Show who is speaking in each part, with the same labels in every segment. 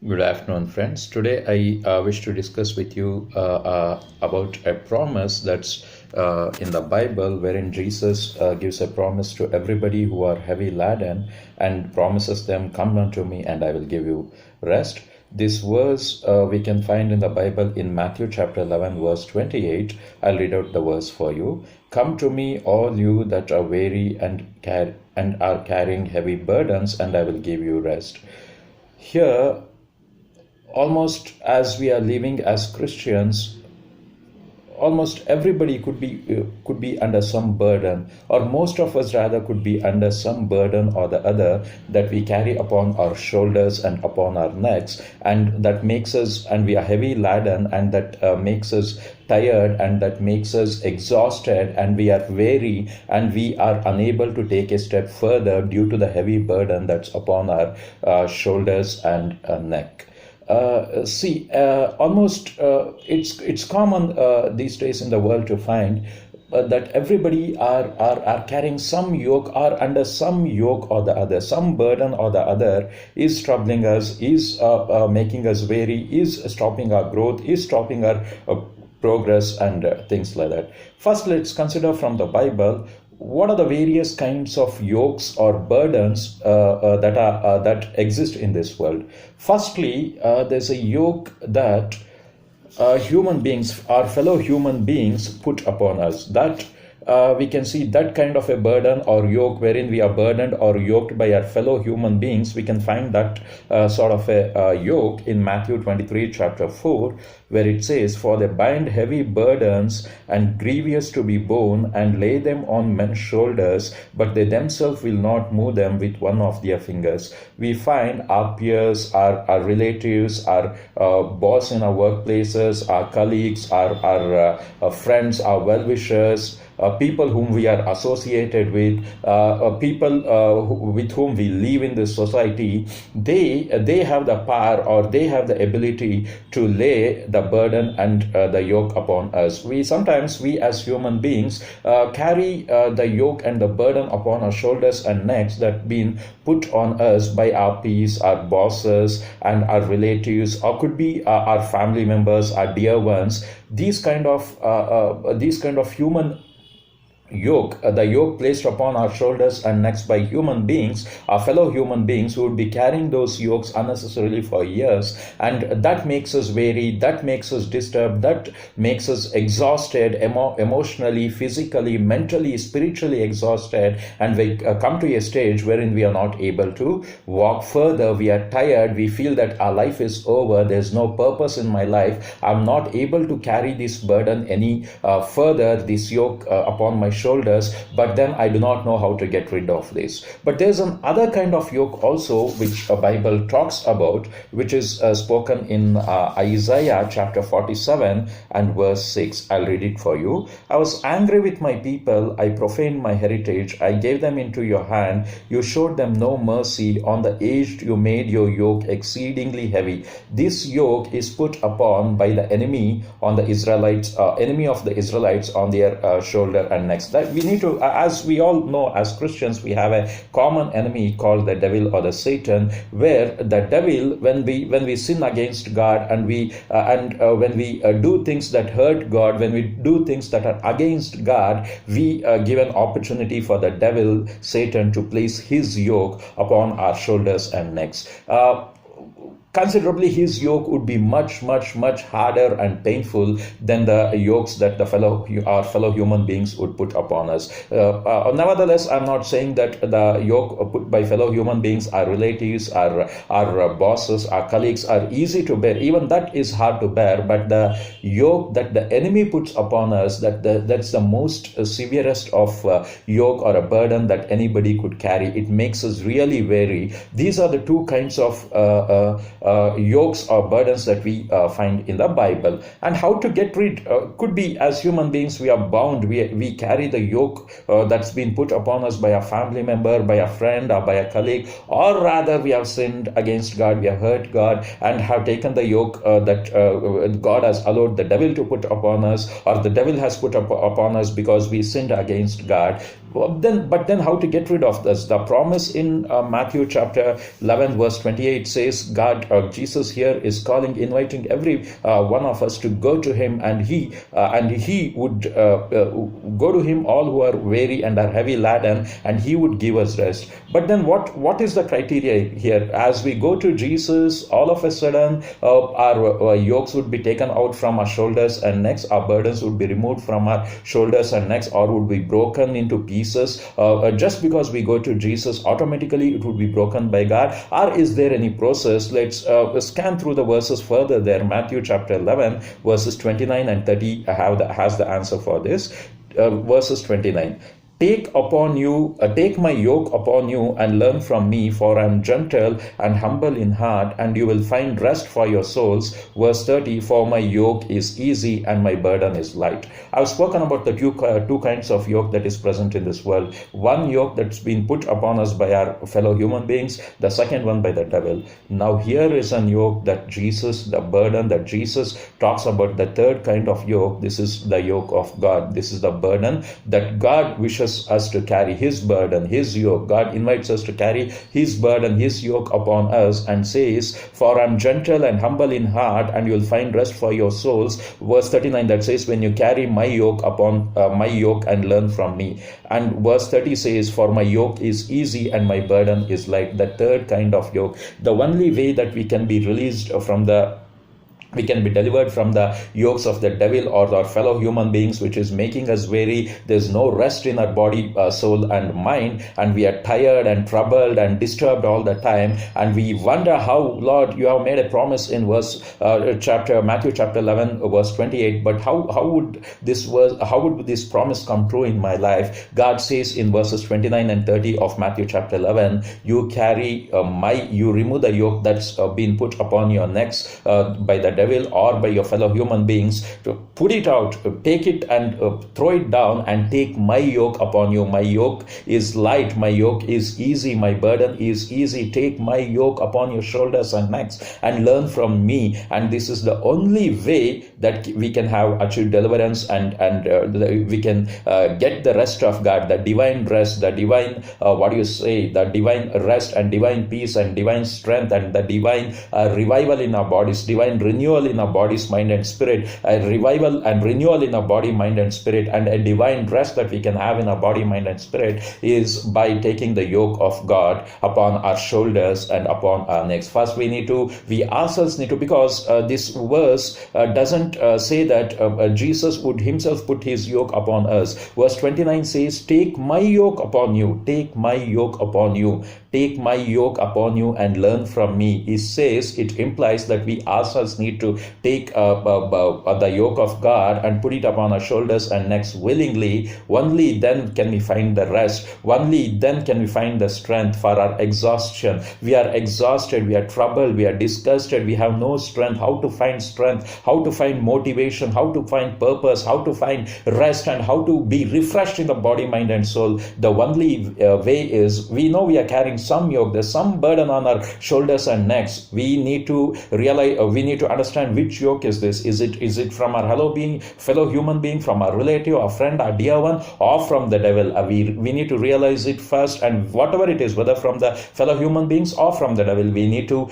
Speaker 1: Good afternoon, friends. Today, I wish to discuss with you about a promise that's in the Bible, wherein Jesus gives a promise to everybody who are heavy laden and promises them, "Come unto me, and I will give you rest." This verse we can find in the Bible in Matthew chapter 11, verse 28. I'll read out the verse for you. "Come to me, all you that are weary and are carrying heavy burdens, and I will give you rest." Here, almost as we are living as Christians, almost everybody could be under some burden, or most of us rather could be under some burden or the other that we carry upon our shoulders and upon our necks, and that makes us, and we are heavy laden, and that makes us tired, and that makes us exhausted, and we are weary, and we are unable to take a step further due to the heavy burden that's upon our shoulders and neck. It's common these days in the world to find that everybody are carrying some yoke, or under some yoke or the other, some burden or the other is troubling us, is making us weary, is stopping our growth, is stopping our progress, and things like that. First, let's consider from the Bible what are the various kinds of yokes or burdens that exist in this world. Firstly, there's a yoke that human beings, our fellow human beings, put upon us. That we can see that kind of a burden or yoke wherein we are burdened or yoked by our fellow human beings. We can find that sort of a yoke in Matthew 23 chapter 4, where it says, "For they bind heavy burdens and grievous to be borne, and lay them on men's shoulders, but they themselves will not move them with one of their fingers." We find our peers, our relatives, our boss in our workplaces, our colleagues, our friends, our well-wishers, people whom we are associated with, people with whom we live in this society, they have the power, or they have the ability to lay the burden and the yoke upon us. We as human beings carry the yoke and the burden upon our shoulders and necks that been put on us by our peers, our bosses, and our relatives, or could be our family members, our dear ones. These kind of human yoke, the yoke placed upon our shoulders and necks by human beings, our fellow human beings, who would be carrying those yokes unnecessarily for years, and that makes us weary, that makes us disturbed, that makes us exhausted, emotionally, physically, mentally, spiritually exhausted, and we come to a stage wherein we are not able to walk further. We are tired, we feel that our life is over, there's no purpose in my life, I'm not able to carry this burden any further, this yoke upon my shoulders, but then I do not know how to get rid of this. But there's another kind of yoke also which a Bible talks about, which is spoken in Isaiah chapter 47 and verse 6. I'll read it for you. "I was angry with my people, I profaned my heritage, I gave them into your hand, you showed them no mercy, on the aged you made your yoke exceedingly heavy." This yoke is put upon by the enemy on the Israelites, enemy of the Israelites, on their shoulder and necks. That we need to, as we all know, as Christians, we have a common enemy called the devil or the Satan, where the devil, when we sin against God, and when we do things that hurt God, when we do things that are against God, we give an opportunity for the devil, Satan, to place his yoke upon our shoulders and necks. Considerably, his yoke would be much harder and painful than the yokes that our fellow human beings would put upon us. Nevertheless, I'm not saying that the yoke put by fellow human beings, our relatives, our bosses, our colleagues, are easy to bear. Even that is hard to bear. But the yoke that the enemy puts upon us, that's the most severest of yoke or a burden that anybody could carry. It makes us really weary. These are the two kinds of yokes or burdens that we find in the Bible. And how to get rid could be, as human beings, we are bound. We carry the yoke that's been put upon us by a family member, by a friend, or by a colleague, or rather we have sinned against God, we have hurt God, and have taken the yoke that God has allowed the devil to put upon us, or the devil has put upon us because we sinned against God. But then how to get rid of this? The promise in Matthew chapter 11 verse 28 says Jesus here is inviting every one of us to go to him, and he would go to him, all who are weary and are heavy laden, and he would give us rest. But then what is the criteria here? As we go to Jesus, all of a sudden our yokes would be taken out from our shoulders and necks, our burdens would be removed from our shoulders and necks, or would be broken into pieces. Just because we go to Jesus, automatically it would be broken by God? Or is there any process? Let's scan through the verses further there. Matthew chapter 11 verses 29 and 30 has the answer for this. Verses 29. Take my yoke upon you and learn from me, for I am gentle and humble in heart, and you will find rest for your souls. Verse 30, for my yoke is easy and my burden is light. I've spoken about the two kinds of yoke that is present in this world. One yoke that's been put upon us by our fellow human beings, the second one by the devil. Now here is a yoke that the burden that Jesus talks about, the third kind of yoke. This is the yoke of God. This is the burden that God wishes us to carry, his burden, his yoke. God invites us to carry his burden, his yoke upon us, and says, for I'm gentle and humble in heart, and you'll find rest for your souls. Verse 39 that says, when you carry my yoke and learn from me. And verse 30 says, for my yoke is easy and my burden is light. The third kind of yoke. The only way that we can be delivered from the yokes of the devil or our fellow human beings, which is making us weary. There's no rest in our body, soul and mind, and we are tired and troubled and disturbed all the time, and we wonder how, Lord, you have made a promise in Matthew chapter 11 verse 28, but how would this promise come true in my life? God says in verses 29 and 30 of Matthew chapter 11, you remove the yoke that's been put upon your necks by the devil or by your fellow human beings, to put it out, take it and throw it down, and take my yoke upon you. My yoke is light, my yoke is easy, my burden is easy. Take my yoke upon your shoulders and necks and learn from me. And this is the only way that we can achieve deliverance, and we can get the rest of God, the divine rest, the divine the divine rest and divine peace and divine strength, and the divine revival in our bodies, divine renewal in our bodies, mind and spirit, a revival and renewal in our body, mind and spirit, and a divine rest that we can have in our body, mind and spirit is by taking the yoke of God upon our shoulders and upon our necks. First we ourselves need to, because this verse doesn't say that Jesus would himself put his yoke upon us. Verse 29 says, take my yoke upon you, take my yoke upon you, take my yoke upon you and learn from me. It implies that we ourselves need to take the yoke of God and put it upon our shoulders and necks willingly. Only then can we find the rest. Only then can we find the strength for our exhaustion. We are exhausted, we are troubled, we are disgusted, we have no strength. How to find strength, how to find motivation, how to find purpose, how to find rest, and how to be refreshed in the body, mind and soul. The only way is, we know we are carrying some yoke, there's some burden on our shoulders and necks. We need to realize, we need to understand which yoke is this. Is it from our fellow human being, from our relative, our friend, our dear one, or from the devil? We need to realize it first, and whatever it is, whether from the fellow human beings or from the devil, we need to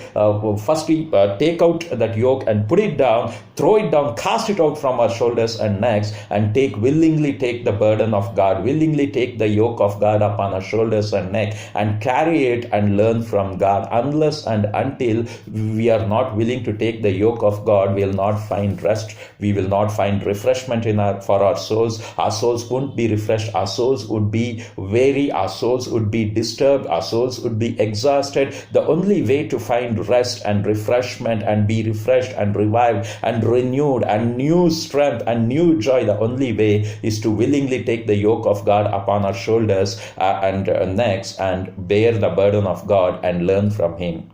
Speaker 1: firstly take out that yoke and put it down, throw it down, cast it out from our shoulders and necks, and willingly take the burden of God, willingly take the yoke of God upon our shoulders and neck, and carry it and learn from God. Unless and until we are not willing to take the yoke of God, we will not find rest, we will not find refreshment for our souls. Our souls won't be refreshed, our souls would be weary, our souls would be disturbed, our souls would be exhausted. The only way to find rest and refreshment and be refreshed and revived and renewed and new strength and new joy, the only way is to willingly take the yoke of God upon our shoulders and necks and bear the burden of God and learn from him.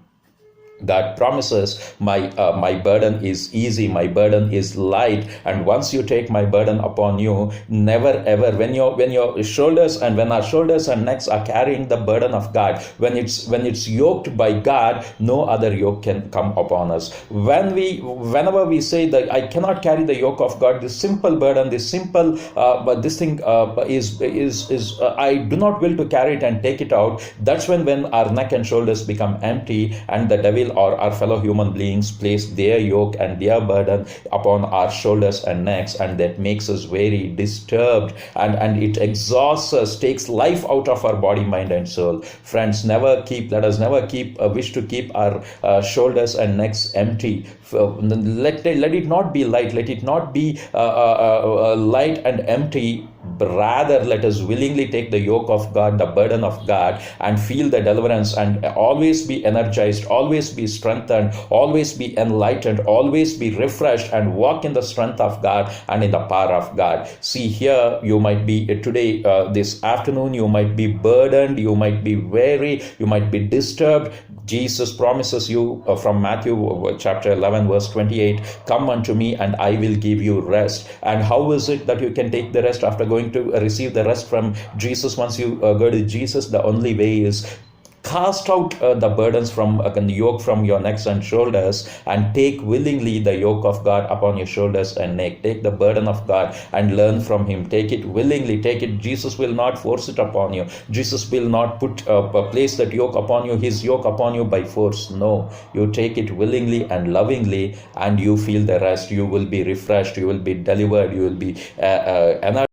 Speaker 1: God promises, my burden is easy, my burden is light, and once you take my burden upon you, never ever, when your shoulders and when our shoulders and necks are carrying the burden of God, when it's yoked by God, no other yoke can come upon us. Whenever we say that I cannot carry the yoke of God, this simple burden, this simple but this thing is I do not will to carry it and take it out. That's when our neck and shoulders become empty, and the devil or our fellow human beings place their yoke and their burden upon our shoulders and necks, and that makes us very disturbed, and it exhausts us, takes life out of our body, mind, and soul. Friends, let us never wish to keep our shoulders and necks empty. Let it not be light, let it not be light and empty. Rather, let us willingly take the yoke of God, the burden of God, and feel the deliverance, and always be energized, always be strengthened, always be enlightened, always be refreshed, and walk in the strength of God and in the power of God. See, here you might be today, this afternoon, you might be burdened, you might be weary, you might be disturbed. Jesus promises you from Matthew chapter 11 verse 28, come unto me and I will give you rest. And how is it that you can take the rest after going to receive the rest from Jesus? Once you go to Jesus, the only way is cast out the burdens from the yoke from your necks and shoulders, and take willingly the yoke of God upon your shoulders and neck. Take the burden of God and learn from him. Take it willingly, take it. Jesus will not force it upon you. Jesus will not place that yoke upon you, his yoke upon you by force. No, you take it willingly and lovingly, and you feel the rest. You will be refreshed, you will be delivered, you will be